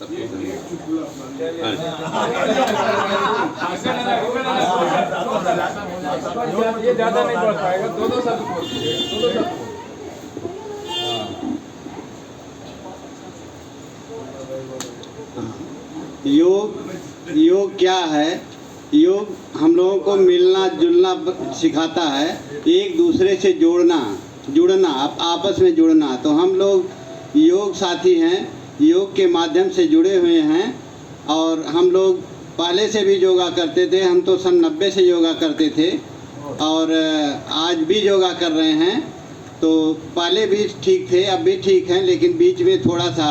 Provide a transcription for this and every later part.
ये ज्यादा नहीं पढ़ पाएगा, दो शब्द बोल। योग क्या है? योग हम लोगों को मिलना जुलना सिखाता है, एक दूसरे से जुड़ना, आपस में जुड़ना। तो हम लोग योग साथी हैं, योग के माध्यम से जुड़े हुए हैं। और हम लोग पहले से भी योगा करते थे, हम तो सन 90 से योगा करते थे और आज भी योगा कर रहे हैं। तो पहले भी ठीक थे, अब भी ठीक हैं, लेकिन बीच में थोड़ा सा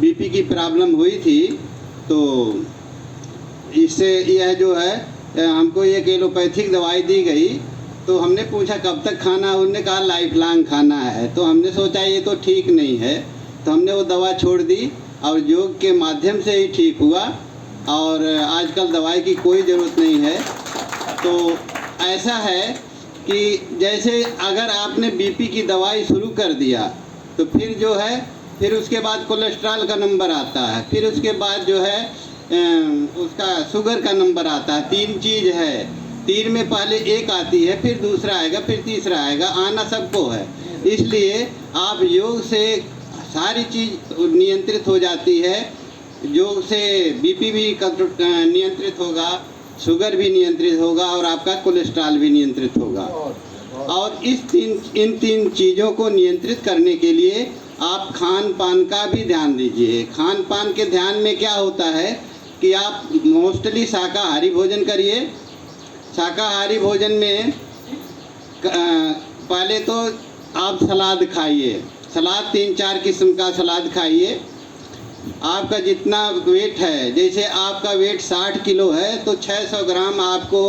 बीपी की प्रॉब्लम हुई थी। तो इससे यह जो है हमको एक एलोपैथिक दवाई दी गई। तो हमने पूछा कब तक खाना, उन्होंने कहा लाइफ लॉन्ग खाना है। तो हमने सोचा ये तो ठीक नहीं है, तो हमने वो दवा छोड़ दी और योग के माध्यम से ही ठीक हुआ। और आजकल दवाई की कोई ज़रूरत नहीं है। तो ऐसा है कि जैसे अगर आपने बीपी की दवाई शुरू कर दिया तो फिर जो है, फिर उसके बाद कोलेस्ट्रॉल का नंबर आता है, फिर उसके बाद जो है उसका शुगर का नंबर आता है। 3 चीज़ है, 3 में पहले एक आती है, फिर दूसरा आएगा, फिर तीसरा आएगा, आना सबको है। इसलिए आप योग से सारी चीज़ नियंत्रित हो जाती है। योग से बीपी भी नियंत्रित होगा, शुगर भी नियंत्रित होगा और आपका कोलेस्ट्रॉल भी नियंत्रित होगा। और इन तीन चीज़ों को नियंत्रित करने के लिए आप खान पान का भी ध्यान दीजिए। खान पान के ध्यान में क्या होता है कि आप मोस्टली शाकाहारी भोजन करिए। शाकाहारी भोजन में पहले तो आप सलाद खाइए, सलाद 3-4 किस्म का सलाद खाइए। आपका जितना वेट है, जैसे आपका वेट 60 किलो है तो 600 ग्राम आपको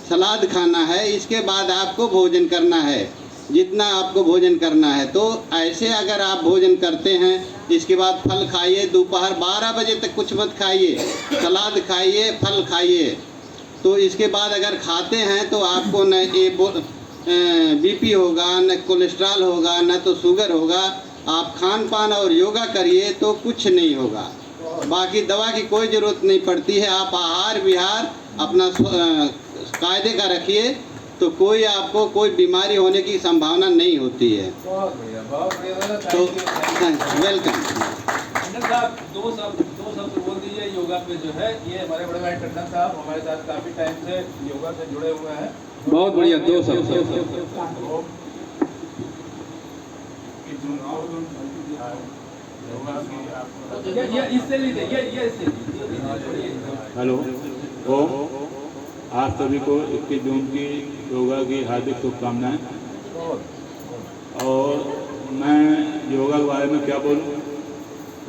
सलाद खाना है। इसके बाद आपको भोजन करना है, जितना आपको भोजन करना है। तो ऐसे अगर आप भोजन करते हैं, इसके बाद फल खाइए। दोपहर 12 बजे तक कुछ मत खाइए, सलाद खाइए, फल खाइए। तो इसके बाद अगर खाते हैं तो आपको न बीपी होगा, न कोलेस्ट्रॉल होगा, न तो शुगर होगा। आप खान पान और योगा करिए तो कुछ नहीं होगा। बाकी दवा की कोई ज़रूरत नहीं पड़ती है। आप आहार विहार अपना कायदे का रखिए तो कोई आपको कोई बीमारी होने की संभावना नहीं होती है। बहुत बढ़िया, बहुत बढ़िया। तो वेलकम। दो शब्द बोल दीजिए योगा पे जो है। ये हमारे बड़े भाई टंडन साहब हमारे साथ काफ़ी टाइम से योगा से जुड़े हुए हैं। बहुत बढ़िया, 2 शब्द। ये इससे लीजिए, ये इससे। हेलो, आप सभी को 21 जून की योगा की हार्दिक शुभकामनाएं। और मैं योगा के बारे में क्या बोलूं?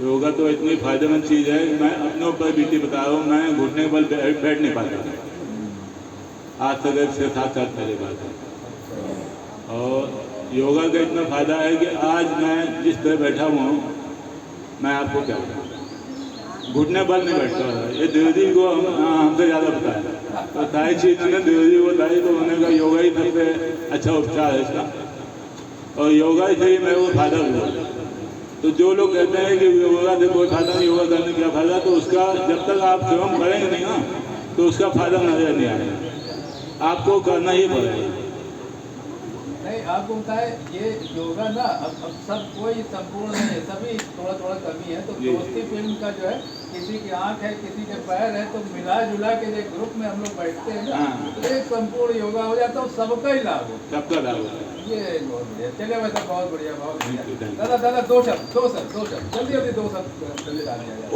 योगा तो इतनी फ़ायदेमंद चीज़ है। मैं अपने ऊपर बीती बता रहा हूँ, मैं घुटने के बल बैठ नहीं पाता था। आज तक 6-7 साल पहले बात है। और योगा का इतना फ़ायदा है कि आज मैं जिस तरह बैठा हुआ हूँ, मैं आपको क्या बताऊँ, घुटने बल नहीं बैठता है। ये देवजी को हमसे ज़्यादा पता है। तो ताई चीज ने देवजी को बताई तो उन्होंने कहा योगा ही सबसे अच्छा उपचार है इसका, और योगा से ही मेरे को फायदा हुआ। तो जो लोग कहते हैं कि योगा से कोई फायदा नहीं, योगा करने क्या फायदा, तो उसका जब तक आप स्वयं करेंगे नहीं ना तो उसका फायदा नजर नहीं आएगा। आपको करना ही पड़ेगा। नहीं, आपको होता है ये योगा ना अब सब कोई संपूर्ण नहीं है, सभी थोड़ा थोड़ा कमी है। तो दोस्ती फिल्म का जो है, किसी की आंख है, किसी के पैर है, तो मिला जुला के एक ग्रुप में हम लोग बैठते हैं ना, तो एक संपूर्ण योगा हो जाता है, सबका ही लाभ हो, सबका लाभ होता है। ये बहुत बढ़िया। चलिए वैसा बहुत बढ़िया, बहुत बढ़िया। दादा 2 शब्द जल्दी 2 शब्द जल्दी डाल दिया जाए।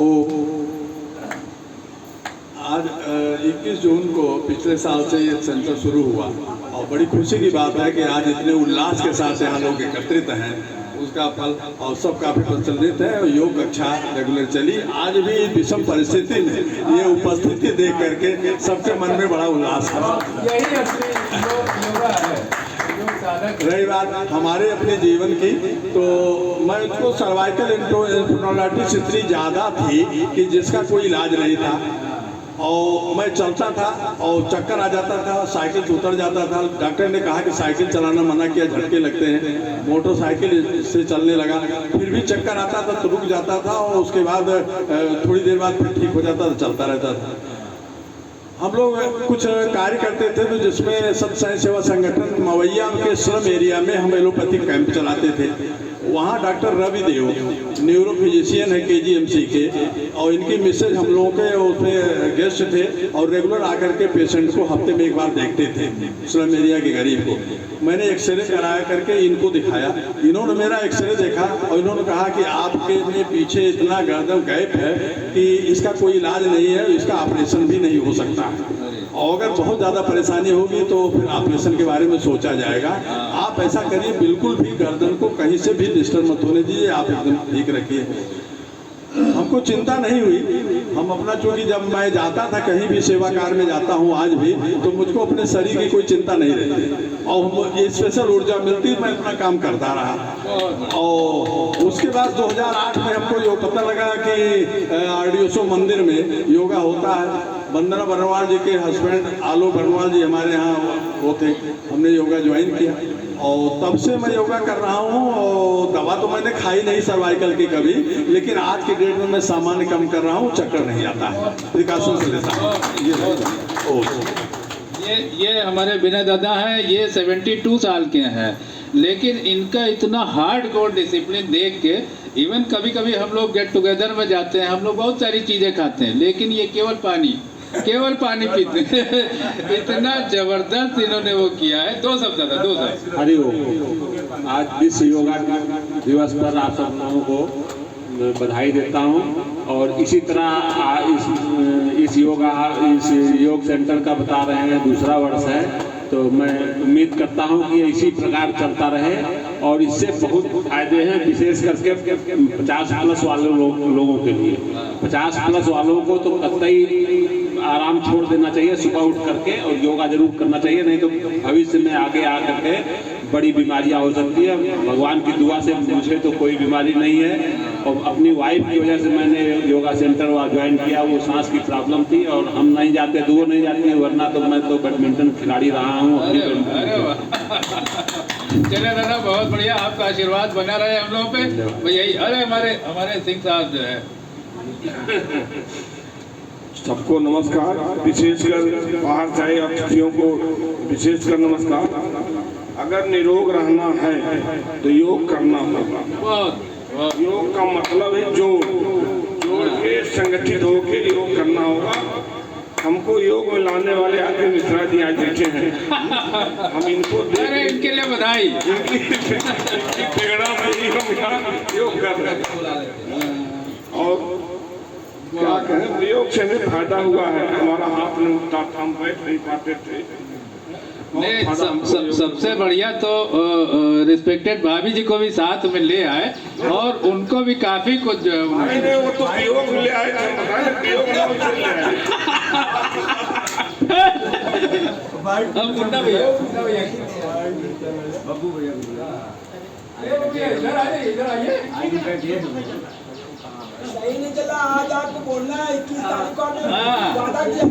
आज 21 जून को पिछले साल से ये सेंटर शुरू हुआ और बड़ी खुशी की बात है कि आज इतने उल्लास के साथ यहाँ लोग एकत्रित हैं। उसका फल और सब काफी प्रचलित है और योग कक्षा रेगुलर चली। आज भी विषम परिस्थिति में ये उपस्थिति देख करके सबके मन में बड़ा उल्लास है। यही असली योगा है। रही बात हमारे अपने जीवन की, तो मैं उसको सर्वाइकल इंफर्टिलिटी इतनी ज़्यादा थी कि जिसका कोई इलाज नहीं था। और मैं चलता था और चक्कर आ जाता था, साइकिल से उतर जाता था। डॉक्टर ने कहा कि साइकिल चलाना मना किया, झटके लगते हैं। मोटरसाइकिल से चलने लगा, फिर भी चक्कर आता था तो रुक जाता था और उसके बाद थोड़ी देर बाद फिर ठीक हो जाता था, चलता रहता था। हम लोग कुछ कार्य करते थे तो जिसमें सत्य साई सेवा संगठन मवैया के स्लम एरिया में हम एलोपैथिक कैंप चलाते थे। वहाँ डॉक्टर रवि देव न्यूरो फिजिशियन है KGMC के, और इनकी मिसेज हम लोगों के उसमें गेस्ट थे और रेगुलर आकर के पेशेंट को हफ्ते में एक बार देखते थे, स्लम एरिया के गरीब को। मैंने एक्सरे कराया करके इनको दिखाया, इन्होंने मेरा एक्सरे देखा और इन्होंने कहा कि आपके में पीछे इतना गर्दन गैप है कि इसका कोई इलाज नहीं है, इसका ऑपरेशन भी नहीं हो सकता है, और अगर बहुत ज़्यादा परेशानी होगी तो फिर ऑपरेशन के बारे में सोचा जाएगा। आप ऐसा करिए, बिल्कुल भी गर्दन को कहीं से भी डिस्टर्ब मत होने दीजिए, आप एकदम ठीक रखिए। हमको चिंता नहीं हुई, हम अपना, चूँकि जब मैं जाता था कहीं भी सेवा कार्य में जाता हूँ आज भी, तो मुझको अपने शरीर की कोई चिंता नहीं रहती और ये स्पेशल ऊर्जा मिलती, मैं अपना काम करता रहा। और उसके बाद 2008 में हमको ये पता लगा कि RDSO मंदिर में योगा होता है। वंदना बर्नवाल जी के हस्बैंड आलोक बर्नवाल जी हमारे यहाँ वो थे, हमने योगा ज्वाइन किया और तब से मैं योगा कर रहा हूँ। और दवा तो मैंने खाई नहीं सर्वाइकल की कभी, लेकिन आज की डेट में मैं सामान्य कम कर रहा हूँ, चक्कर नहीं आता है, प्रिकॉशन से लेता हूँ। ये हमारे विनय दादा हैं, ये 72 साल के हैं, लेकिन इनका इतना हार्ड कोर डिसिप्लिन देख के, इवन कभी कभी हम लोग गेट टुगेदर में जाते हैं, हम लोग बहुत सारी चीज़ें खाते हैं, लेकिन ये केवल पानी पीते हैं। इतना जबरदस्त इन्होंने वो किया है। 2 शब्द दादा, 2 शब्द। हरि ओम। आज विश्व योगा दिवस पर आप सब लोगों को बधाई देता हूं और इसी तरह इस योग सेंटर का बता रहे हैं दूसरा वर्ष है, तो मैं उम्मीद करता हूं कि इसी प्रकार चलता रहे और इससे बहुत फायदे हैं, विशेष करके 50+ वाले लोगों के लिए। 50+ वालों को तो कतई आराम छोड़ देना चाहिए, सुबह उठ करके और योगा जरूर करना चाहिए, नहीं तो भविष्य में आगे आ करके बड़ी बीमारियां हो सकती है। भगवान की दुआ से मुझे तो कोई बीमारी नहीं है और अपनी वाइफ की वजह से मैंने योगा सेंटर ज्वाइन किया, वो सांस की प्रॉब्लम थी और हम नहीं जाते, दुआ नहीं जाती, वरना तो मैं तो बैडमिंटन खिलाड़ी रहा हूँ। चले दादा, बहुत बढ़िया, आपका आशीर्वाद बना रहे हम लोगों पे। यही अरे हमारे सिंह साहब जो है। सबको नमस्कार, विशेषकर बाहर से आए अतिथियों को विशेषकर नमस्कार। अगर निरोग रहना है तो योग करना होगा। योग का मतलब है जोड़ के संगठित होकर योग करना होगा। हमको योग में लाने वाले आदमी मिश्रा जी आज देखे हैं, हम इनको इनके लिए बधाई। प्रेरणा से ही हम यहाँ योग कर रहे हैं और क्या कहें, योग से हमें फायदा हुआ है। हमारा हाथ नहीं उठता था, हम बैठ नहीं पाते थे। सबसे बढ़िया तो रिस्पेक्टेड भाभी जी को भी साथ में ले आए और उनको भी काफी कुछ जो है नहीं, वो तो योग ले आए थे, योग ले आए। हम मुन्ना भैया बब्बू भैया इधर आइए। सही नहीं चला, आज आपको बोलना है 21 तारीख को वादा किया।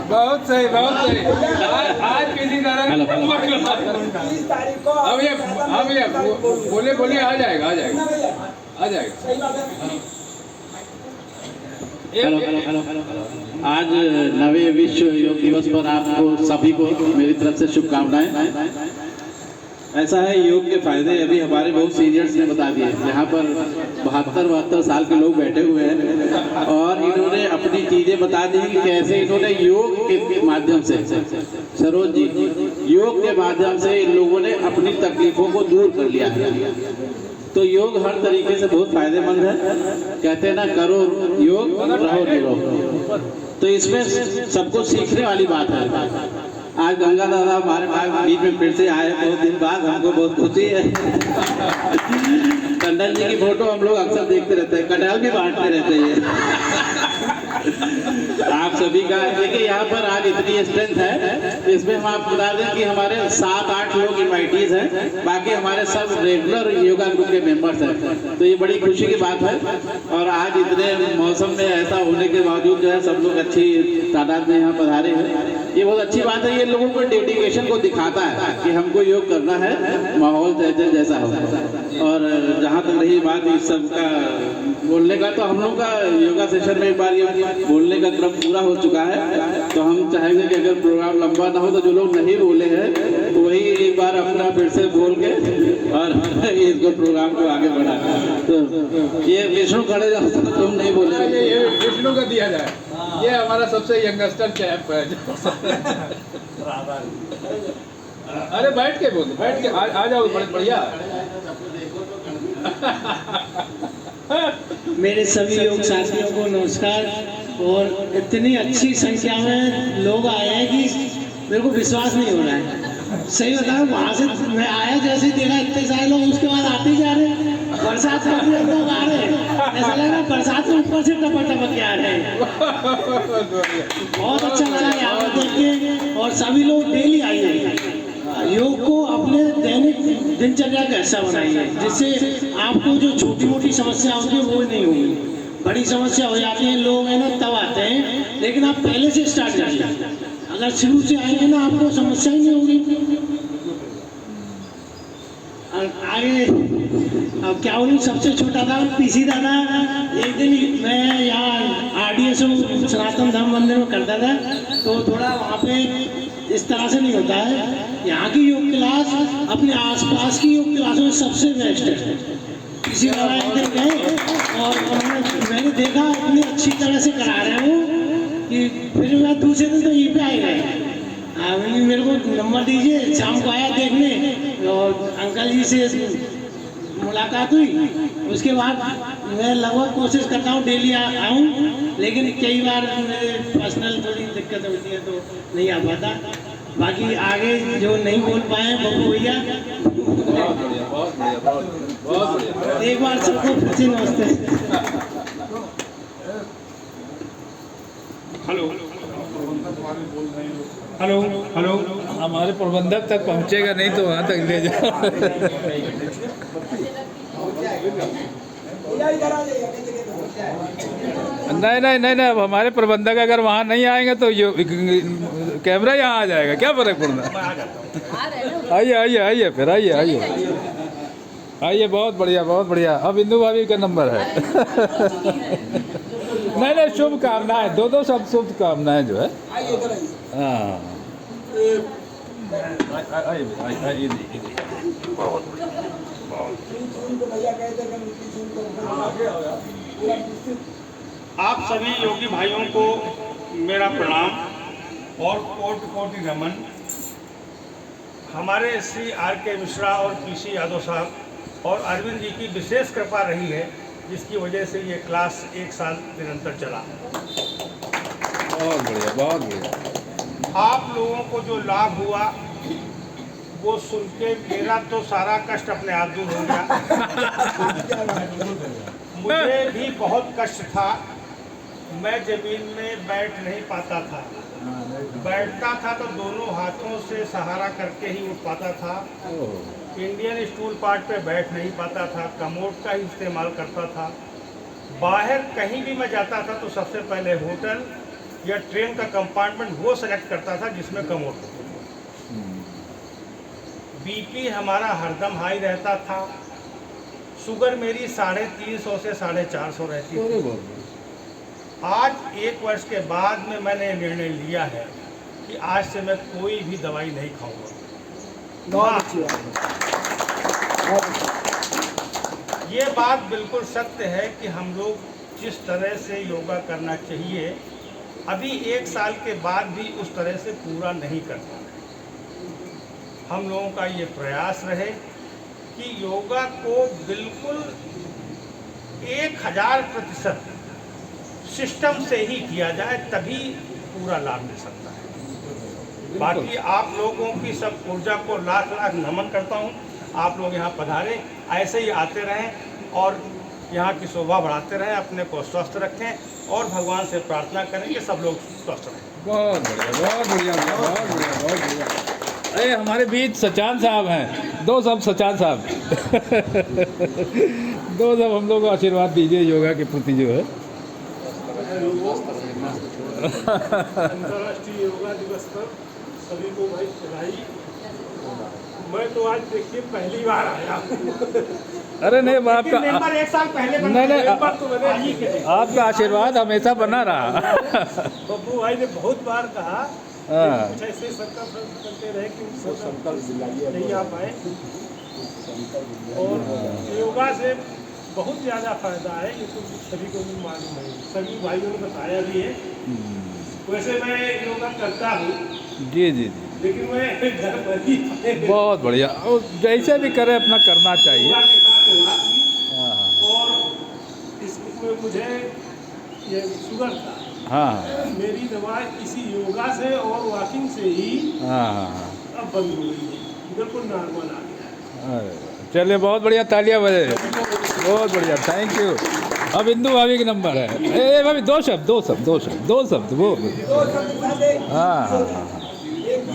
बहुत सही आज किसी तरह 21 तारीख को अब ये बोले आ जाएगा सही बात है। हेलो। आज 9वें विश्व योग दिवस पर आपको सभी को मेरी तरफ से शुभकामनाएं। ऐसा है, योग के फायदे अभी हमारे बहुत सीनियर्स ने बता दिए। यहाँ पर 72 साल के लोग बैठे हुए हैं और इन्होंने अपनी चीज़ें बता दी कि कैसे इन्होंने योग के माध्यम से, सरोज जी, योग के माध्यम से इन लोगों ने अपनी तकलीफों को दूर कर लिया है। तो योग हर तरीके से बहुत फायदेमंद है। कहते हैं ना, करो योग रहो निरोग। तो इसमें सबको सीखने वाली बात है। आज गंगा दादा हमारे बीच में फिर से आए, बहुत दिन बाद, हमको बहुत खुशी है। टंडन जी की फोटो हम लोग अक्सर देखते रहते हैं, कटहल भी बांटते रहते हैं। आप सभी का। देखिए यहाँ पर आज इतनी स्ट्रेंथ है, इसमें हम आपको बता दें कि हमारे 7-8 लोग इनवाइटीज हैं, बाकी हमारे सब रेगुलर योगा ग्रुप के मेंबर्स हैं। तो ये बड़ी खुशी की बात है। और आज इतने मौसम में ऐसा होने के बावजूद जो है सब लोग अच्छी तादाद में यहाँ पधारे हैं, ये बहुत अच्छी बात है। ये लोगों को डेडिकेशन को दिखाता है कि हमको योग करना है, माहौल जैसा हो। और जहाँ तक रही बात इस सब का बोलने का, तो हम लोग का योगा सेशन में एक बार ये बोलने का क्रम पूरा हो चुका है। तो हम चाहेंगे कि अगर प्रोग्राम लंबा ना हो तो जो लोग नहीं बोले हैं तो वही एक बार अपना फिर से बोल के और इसको प्रोग्राम को आगे बढ़ा। तो ये विष्णु खड़े जाओ, तुम नहीं बोले, ये विष्णु का दिया जाए। ये हमारा सबसे यंगस्टर चैप है। अरे बैठ के बोल, बैठ के आ जाओ, बड़े बढ़िया। मेरे सभी योग साथियों को नमस्कार। और इतनी अच्छी संख्या में लोग आए हैं कि मेरे को विश्वास नहीं हो रहा है। सही बताऊं, वहाँ से मैं आया जैसे देखा इतने सारे लोग, उसके बाद आते जा रहे। बरसात में भी लोग आ रहे हैं, ऐसा लग रहा है बरसात में ऊपर से टपक के आ रहे हैं। बहुत अच्छा लगा यहाँ पर देख के। और सभी लोग डेली आइए, योग को अपने दैनिक दिनचर्या का हिस्सा बनाइए, जिससे आपको जो छोटी मोटी समस्या होती है वो नहीं होगी। बड़ी समस्या हो जाती है, लोग है ना तब आते हैं, लेकिन आप पहले से स्टार्ट करिए। अगर शुरू से आएंगे ना आपको समस्या ही नहीं होगी। आगे अब क्या बोलूँ, सबसे छोटा था पीसी दादा। एक दिन मैं यहाँ RDSO सनातन धर्म मंदिर में करता था, तो थोड़ा वहाँ पे इस तरह से नहीं होता है। यहाँ की योग क्लास अपने आसपास की योग क्लासों में सबसे बेस्ट है। किसी दादा एक दिन गए और मैंने देखा इतनी अच्छी तरह से करा रहे हो कि फिर मैं दूसरे दिन तो यहीं पे आए गए। मेरे को नंबर दीजिए, शाम को आया देखने और अंकल जी से मुलाकात हुई। उसके बाद मैं लगभग कोशिश करता हूँ डेली आऊँ, लेकिन कई बार मेरे पर्सनल थोड़ी दिक्कत होती है तो नहीं आ पाता। बाकी आगे जो नहीं बोल पाए बब्बू भैया, एक बार सबको फिर से नमस्ते। हेलो हेलो हेलो, हमारे प्रबंधक तक पहुंचेगा नहीं तो वहाँ तक ले जाओ। नहीं, अब हमारे प्रबंधक अगर वहाँ नहीं आएंगे तो कैमरा यहाँ आ जाएगा, क्या फर्क पड़ना। आइए फिर आइए। बहुत बढ़िया। अब इंदू भाभी का नंबर है। नहीं, शुभकामनाएं, दो सब शुभकामनाएं जो है। हाँ, आप सभी योगी भाइयों को मेरा प्रणाम और कोटि नमन। हमारे श्री RK मिश्रा और PC यादव साहब और अरविंद जी की विशेष कृपा रही है, जिसकी वजह से ये क्लास 1 साल निरंतर चला। बहुत बढ़िया। आप लोगों को जो लाभ हुआ वो सुन के मेरा तो सारा कष्ट अपने आप दूर हो गया। मुझे भी बहुत कष्ट था, मैं जमीन में बैठ नहीं पाता था। बैठता था तो दोनों हाथों से सहारा करके ही उठ पाता था। इंडियन स्टूल पार्ट पे बैठ नहीं पाता था, कमोड का ही इस्तेमाल करता था। बाहर कहीं भी मैं जाता था तो सबसे पहले होटल या ट्रेन का कंपार्टमेंट वो सेलेक्ट करता था जिसमें कमोड हो। BP हमारा हरदम हाई रहता था। शुगर मेरी 350 से 450 रहती थी। आज 1 वर्ष के बाद में मैंने निर्णय लिया है कि आज से मैं कोई भी दवाई नहीं खाऊंगा। ये बात बिल्कुल सत्य है कि हम लोग जिस तरह से योगा करना चाहिए, अभी 1 साल के बाद भी उस तरह से पूरा नहीं कर पा रहे। हम लोगों का ये प्रयास रहे कि योगा को बिल्कुल 1000% सिस्टम से ही किया जाए, तभी पूरा लाभ मिल सकता है। बाकी आप लोगों की सब ऊर्जा को लाख नमन करता हूँ। आप लोग यहाँ पधारे, ऐसे ही आते रहें और यहाँ की शोभा बढ़ाते रहें, अपने को स्वस्थ रखें और भगवान से प्रार्थना करें कि सब लोग स्वस्थ रहें। बहुत बढ़िया, बहुत बढ़िया, बहुत बढ़िया, बहुत बढ़िया। अरे हमारे बीच सचान साहब हैं, दो सब सचान साहब दो सब हम लोग को आशीर्वाद दीजिए योगा के प्रति जो है। अंतर्राष्ट्रीय योगा दिवस पर सभी को भाई बधाई। मैं तो आज देखिए पहली बार आया। अरे नहीं, आपका मेंबर एक साल पहले बना, नहीं मेंबर तो बने ही के थे। आपका आशीर्वाद हमेशा बना रहा। बब्बू भाई ने बहुत बार कहा, हाँ। कुछ ऐसे संकल्प करते रहे कि संकल्प नहीं आ पाए। और योगा से बहुत ज़्यादा फायदा है, ये तो सभी को भी मालूम है, सभी भाइयों ने बताया भी है। वैसे मैं योगा करता हूँ जी जी जी, लेकिन मैं घर पर ही बहुत बढ़िया। और जैसे भी करे अपना करना चाहिए। योगा के साथ हुआ और इसमें मुझे ये शुगर था। हाँ, मेरी दवा इसी योगा से और वॉकिंग से ही हाँ, अब बंद हो गई है, बिल्कुल नॉर्मल आ गया है। चलिए बहुत बढ़िया, तालियां बजे, बहुत बढ़िया, थैंक यू। अब इंदू भाभी का नंबर है। ए भाभी दो शब्द वो हाँ,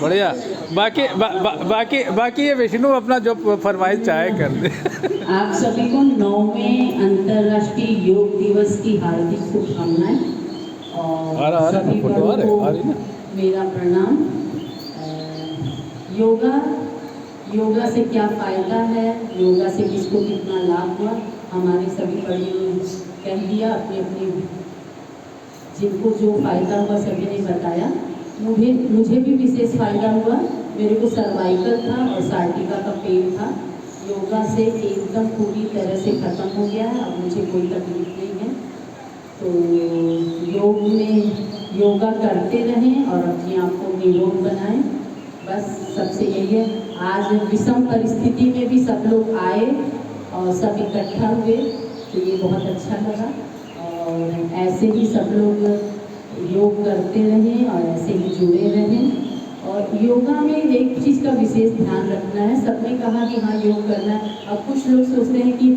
बढ़िया। बाकी ये विष्णु अपना जो फरमाइश चाहे कर दे। आप सभी को 9वें अंतर्राष्ट्रीय योग दिवस की हार्दिक शुभकामनाएं और सभी बड़ों को मेरा प्रणाम। योगा से क्या फ़ायदा है, योगा से किसको कितना लाभ हुआ, हमारे सभी बड़ियों ने कह दिया। अपने जिनको जो फ़ायदा हुआ सभी ने बताया। मुझे भी विशेष फ़ायदा हुआ। मेरे को सर्वाइकल था और सार्टिका का पेन था, योगा से एकदम पूरी तरह से ख़त्म हो गया है। अब मुझे कोई तकलीफ नहीं है। तो योगा करते रहें और अपने आप को निरोग बनाएं, बस सबसे यही है। आज विषम परिस्थिति में भी सब लोग आए और सब इकट्ठा हुए, तो ये बहुत अच्छा लगा। और ऐसे ही सब लोग योग करते रहें और ऐसे ही जुड़े रहें। और योगा में एक चीज़ का विशेष ध्यान रखना है। सबने कहा कि हाँ योग करना है, अब कुछ लोग सोचते हैं कि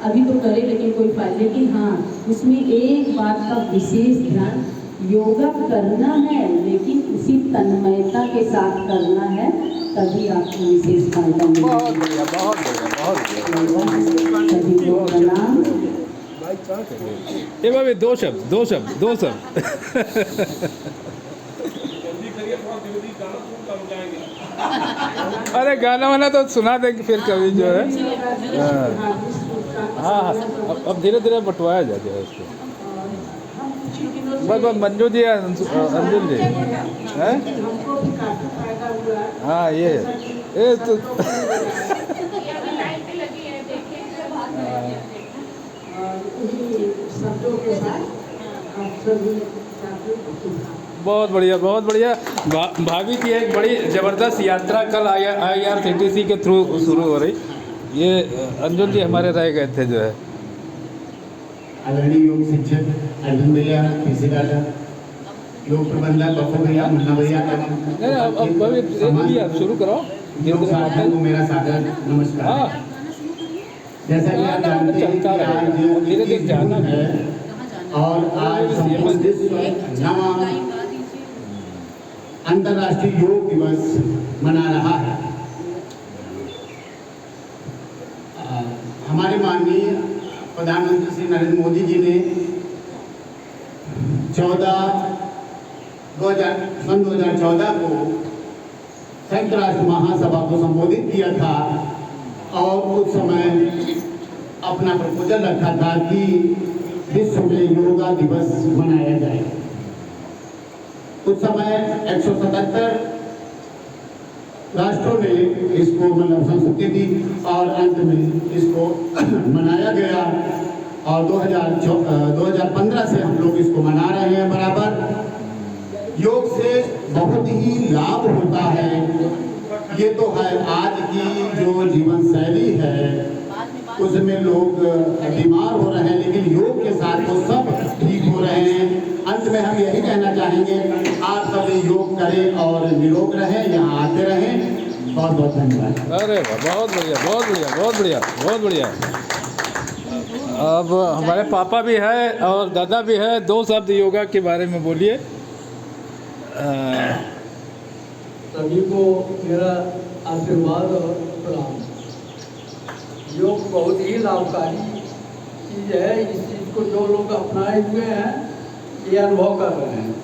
अभी तो करें लेकिन कोई फायदा, लेकिन हाँ उसमें एक बात का विशेष ध्यान, योगा करना है लेकिन उसी तन्मयता के साथ करना है, तभी आपको विशेष फायदा मिलेगा। बहुत बढ़िया, बहुत बढ़िया, बहुत बढ़िया। सभी को प्रणाम। ये भाभी दो शब्द अरे गाना वाना तो सुना देंगे फिर कभी जो है। हाँ, अब धीरे धीरे बंटवाया जाएगा इसको। बस मंजू जी, अंजुल जी हैं। हाँ, ये तो बहुत बढ़िया, बहुत बढ़िया। भाभी की एक बड़ी ज़बरदस्त यात्रा कल IRCTC के थ्रू शुरू हो रही। ये अंजुल जी हमारे रह गए थे जो है। आदरणीय योग शिक्षक अर्जुन भैया, पीसी दादा, योग प्रबंधक बप्पू भैया, मुन्ना भैया, अब शुरू करो। योग साधन को मेरा सादर नमस्कार। जैसा कि आप जानते हैं कि आज योग 21 जून है और आज संपूर्ण विश्व 9वां अंतर्राष्ट्रीय योग दिवस मना रहा है। हमारे माननीय प्रधानमंत्री श्री नरेंद्र मोदी जी ने 2014 को संयुक्त राष्ट्र महासभा को संबोधित किया था और उस समय अपना प्रपोजल रखा था कि विश्व में योगा दिवस मनाया जाए। उस समय 177 राष्ट्रों ने इसको मतलब संस्तुति दी और अंत में इसको मनाया गया। और 2015 से हम लोग इसको मना रहे हैं बराबर। योग से बहुत ही लाभ होता है। ये तो है आज की जो जीवन शैली है उसमें लोग बीमार हो रहे हैं, लेकिन योग के साथ वो सब ठीक हो रहे हैं। अंत में हम यही कहना चाहेंगे, आप सभी योग करें और निरोग रहें, यहाँ आते रहें। बहुत बहुत धन्यवाद। अरे वाह, बहुत बढ़िया, बहुत बढ़िया, बहुत बढ़िया, बहुत बढ़िया। अब हमारे पापा भी है और दादा भी है, 2 शब्द योगा के बारे में बोलिए। सभी को मेरा आशीर्वाद और प्रणाम। योग बहुत ही लाभकारी चीज़ है। इस चीज़ को जो लोग अपनाए हुए हैं ये अनुभव कर रहे हैं,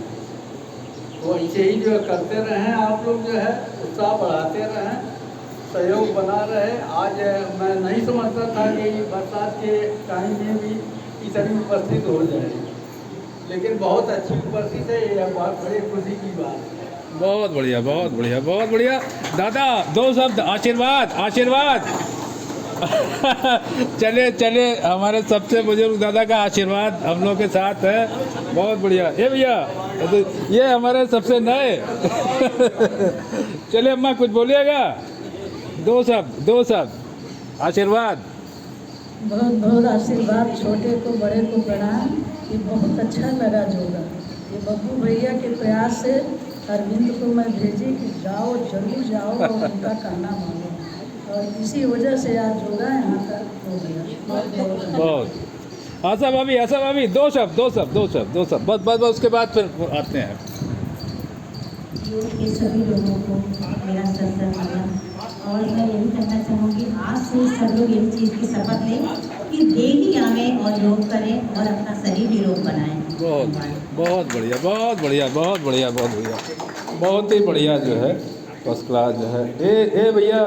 तो ऐसे ही जो करते रहें आप लोग, जो है उत्साह बढ़ाते रहें, सहयोग बना रहे। आज मैं नहीं समझता था कि बरसात के टाइम में भी इतनी उपस्थित हो जाए, लेकिन बहुत अच्छी उपस्थित है, ये बहुत बड़ी खुशी की बात है। बहुत बढ़िया, बहुत बढ़िया, बहुत बढ़िया। दादा 2 शब्द आशीर्वाद, आशीर्वाद। चले चले, हमारे सबसे बुजुर्ग दादा का आशीर्वाद हम लोग के साथ है। बहुत बढ़िया। ये भैया, तो ये हमारे सबसे नए। चले अम्मा कुछ बोलिएगा, 2 शब्द आशीर्वाद। बहुत बहुत आशीर्वाद, छोटे को बड़े को प्रणाम। ये बहुत अच्छा लगा योगा, ये बब्बू भैया के प्रयास से अरविंद को मैं भेजी कि जाओ, जरूर जाओ और उनका कहना मानो, और इसी वजह से आज योगा यहाँ तक हो गया। बहुत। आशा भाभी, आशा भाभी 2 शब्द, 2 शब्द, 2 शब्द, 2 शब्द, बस उसके बाद फिर आते हैं। योग के सभी लोगों को मेरा सत्संग, और मैं यही कहना चाहूँगी आज से सब लोग इस चीज़ की शपथ लें कि डेली आवें और योग करें और अपना शरीर निरोग बनाएं। बहुत बहुत बढ़िया, बहुत बढ़िया, बहुत बढ़िया, बहुत बढ़िया, बहुत ही बढ़िया जो है, फर्स्ट क्लास जो है। ए भैया,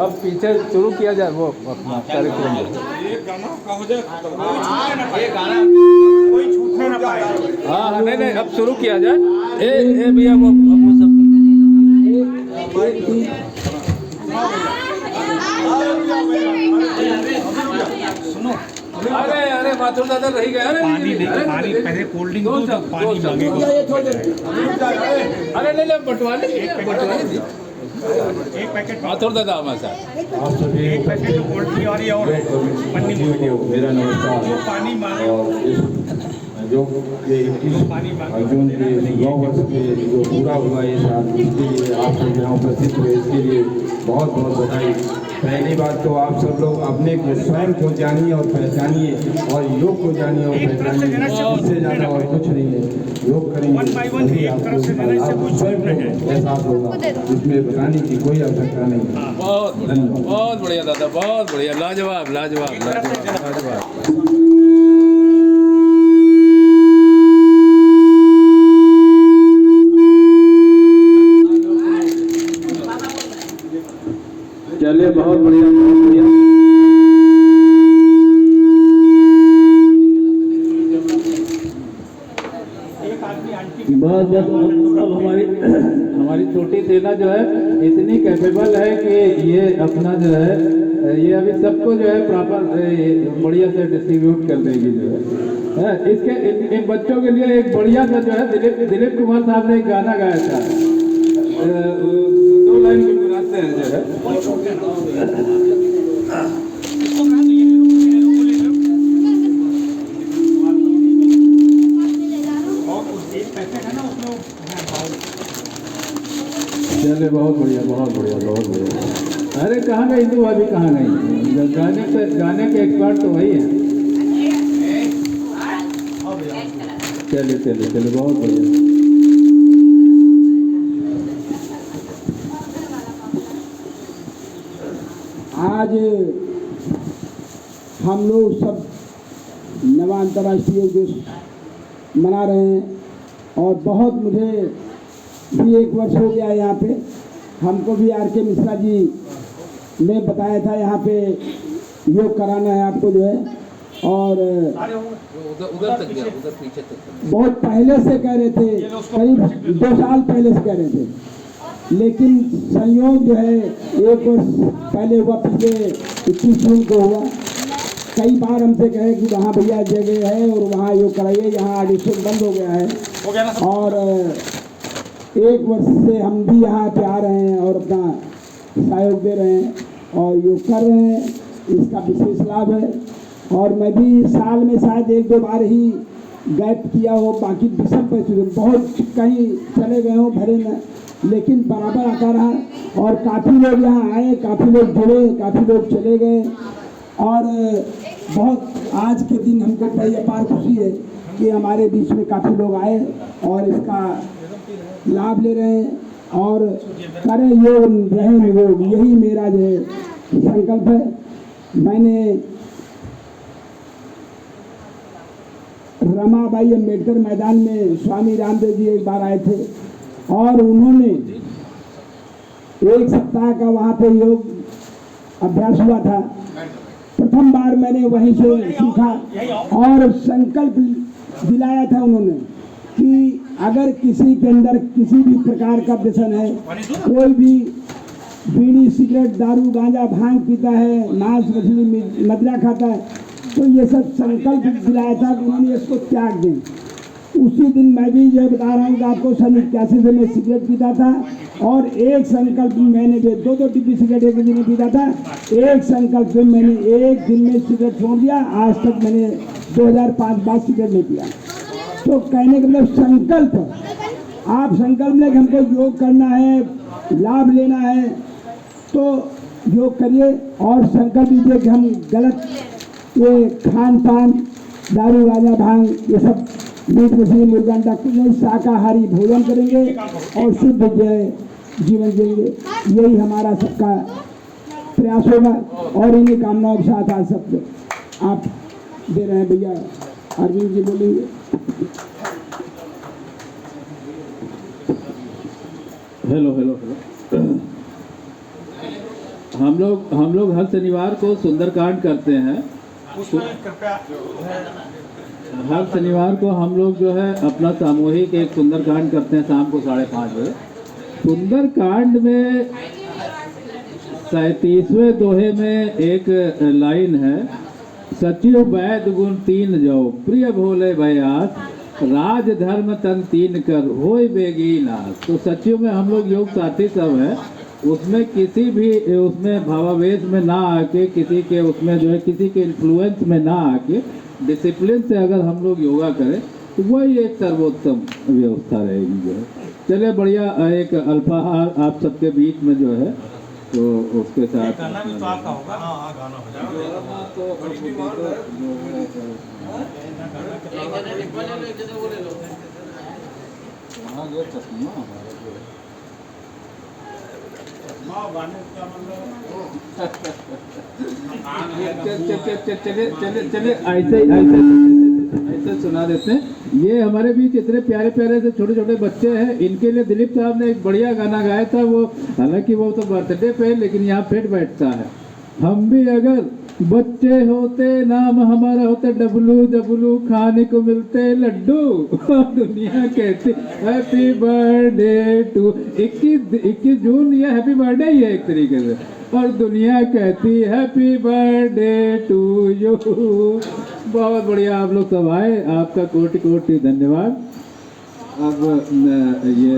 अब पीछे शुरू किया जाए वो अपना कार्यक्रम। हाँ, नहीं, अब शुरू किया जाए। ए भैया, वो सब सुनो। अरे माथुर दादा रही गए। अरे पानी पहले कोल्ड ड्रिंक दो, पानी मांगेगा। अरे नहीं, बंटवा ली एक पैकेट माथुर दादा हमारे साथ। आप सभी एक पैकेट कोल्ड ड्रिंक और मेरा नमस्कार। पानी मांगे जो ये 21 जून के 9 वर्ष के जो पूरा हुआ ये साल, इसके लिए आप सब यहाँ उपस्थित हुए, इसके लिए बहुत बहुत बधाई। पहली बात तो आप सब लोग अपने को स्वयं को जानिए और पहचानिए, और योग को जानिए और पहचानिए। इससे ज़्यादा और कुछ नहीं है। योग करेंगे तभी आपको स्वयं को एहसास होगा, इसमें बताने की कोई आवश्यकता नहीं है। बहुत बढ़िया दादा, बहुत बढ़िया, लाजवाब, लाजवाब, लाजवाब। चलिए, बहुत बढ़िया, बहुत बढ़िया। बस अब हमारी छोटी सेना जो है इतनी कैपेबल है कि ये अपना जो है ये अभी सबको जो है प्रॉपर बढ़िया से डिस्ट्रीब्यूट कर देगी जो है। इसके इन बच्चों के लिए एक बढ़िया सा जो है दिलीप कुमार साहब ने एक गाना गाया था, 2 लाइन गुनगुनाते हैं जो है। चले, बहुत बढ़िया, बहुत बढ़िया, बहुत बढ़िया। अरे कहाँ गई तू, अभी कहाँ गई? गाने के एक्सपर्ट तो वही हैं। चले चले चले, बहुत बढ़िया। आज हम लोग सब नवा अंतर्राष्ट्रीय योग दिवस मना रहे हैं, और बहुत मुझे भी 1 वर्ष हो गया यहाँ पे। हमको भी R.K. मिश्रा जी ने बताया था यहाँ पे योग कराना है आपको जो है, और उधर तक गया, उधर पीछे तक बहुत पहले से कह रहे थे, करीब 2 साल पहले से कह रहे थे, लेकिन संयोग जो है 1 वर्ष पहले हुआ, पिछले 21 जून को हुआ। कई बार हमसे कहे कि वहाँ भैया जगह है और वहाँ योग कराइए, यहाँ एडिशन बंद हो गया है, और 1 वर्ष से हम भी यहाँ पे आ रहे हैं और अपना सहयोग दे रहे हैं और योग कर रहे हैं। इसका विशेष लाभ है, और मैं भी साल में शायद 1-2 बार ही गैप किया हो, बाकी विषम परिस्थिति बहुत कहीं चले गए हो भरे न, लेकिन बराबर आता रहा। और काफ़ी लोग यहाँ आए, काफ़ी लोग जुड़े, काफ़ी लोग चले गए, और बहुत आज के दिन हमको बड़ी अपार खुशी है कि हमारे बीच में काफ़ी लोग आए और इसका लाभ ले रहे हैं और करें योग रहें निरोग, यही मेरा जो है संकल्प है। मैंने रमाबाई अम्बेडकर मैदान में स्वामी रामदेव जी एक बार आए थे और उन्होंने 1 सप्ताह का वहाँ पे योग अभ्यास हुआ था। प्रथम बार मैंने वहीं से सीखा और संकल्प दिलाया था उन्होंने कि अगर किसी के अंदर किसी भी प्रकार का व्यसन है, कोई भी बीड़ी सिगरेट दारू गांजा भांग पीता है, मांस मछली मदिरा खाता है, तो ये सब संकल्प दिलाया था कि उन्होंने इसको त्याग दें। उसी दिन मैं भी जो बता रहा हूँ कि आपको 81 से मैं सिगरेट पीता था और एक संकल्प मैंने जो 2-2 डिब्बी सिगरेट एक दिन में पीता था, एक संकल्प में मैंने एक दिन में सिगरेट छोड़ दिया। आज तक मैंने 2005 बाद सिगरेट नहीं पिया। तो कहने का मतलब संकल्प, आप संकल्प लें कि हमको योग करना है, लाभ लेना है, तो योग करिए और संकल्प लीजिए कि हम गलत ये खान पान दारू गांजा भांग ये सब मीट मछली मुर्गा अंडा कुछ नहीं, शाकाहारी भोजन करेंगे और शुद्ध जो है जीवन जिएंगे। यही हमारा सबका प्रयास होगा और इन्हीं कामनाओं के साथ आज सब आप दे रहे हैं। भैया अरविंद जी बोलेंगे। Hello hello hello. हम लोग हर शनिवार को सुंदरकांड करते हैं। हर शनिवार को हम लोग जो है अपना सामूहिक एक सुंदरकांड करते हैं शाम को 5:30 बजे। सुंदरकांड में 37वें दोहे में एक लाइन है, सचिव वैद गुण 3 जो प्रिय भोले भयास, राज धर्म तन 3 कर होय बेगी नाश। तो सचिव में हम लोग योग साथी सब हैं, उसमें किसी भी उसमें भावावेश में ना आके, किसी के उसमें जो है किसी के इन्फ्लुएंस में ना आके डिसिप्लिन से अगर हम लोग योगा करें तो वही एक सर्वोत्तम व्यवस्था रहेगी जो है। चलिए बढ़िया, एक अल्पाहार आप सबके बीच में जो है तो उसके साथ गाना भी तो आपका होगा। हाँ गाना हो जाएगा चलिए ऐसे सुना देते हैं। ये हमारे बीच इतने प्यारे प्यारे से छोटे छोटे बच्चे हैं, इनके लिए दिलीप साहब ने एक बढ़िया गाना गाया था। वो हालांकि वो तो बर्थडे पे लेकिन यहाँ फिट बैठता है। हम भी अगर बच्चे होते, नाम हमारा होता डब्लू डब्लू, खाने को मिलते लड्डू, दुनिया कहती हैप्पी बर्थडे टू। 21 जून ये हैप्पी बर्थडे ही है एक तरीके से, और दुनिया कहती हैप्पी बर्थडे टू यू। बहुत बढ़िया आप लोग सब आए, आपका कोटि कोटि धन्यवाद। अब ये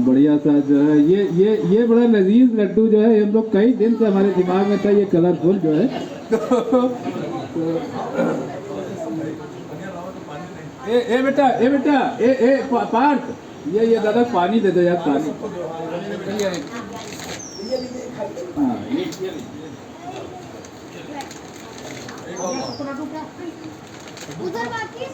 बढ़िया सा जो है ये बड़ा लजीज लड्डू जो है हम लोग कई दिन से हमारे दिमाग में था, ये कलरफुल जो है। ए बेटा पार्थ, ये दादा पानी दे दो यार, पानी। हाँ उधर बाकी है।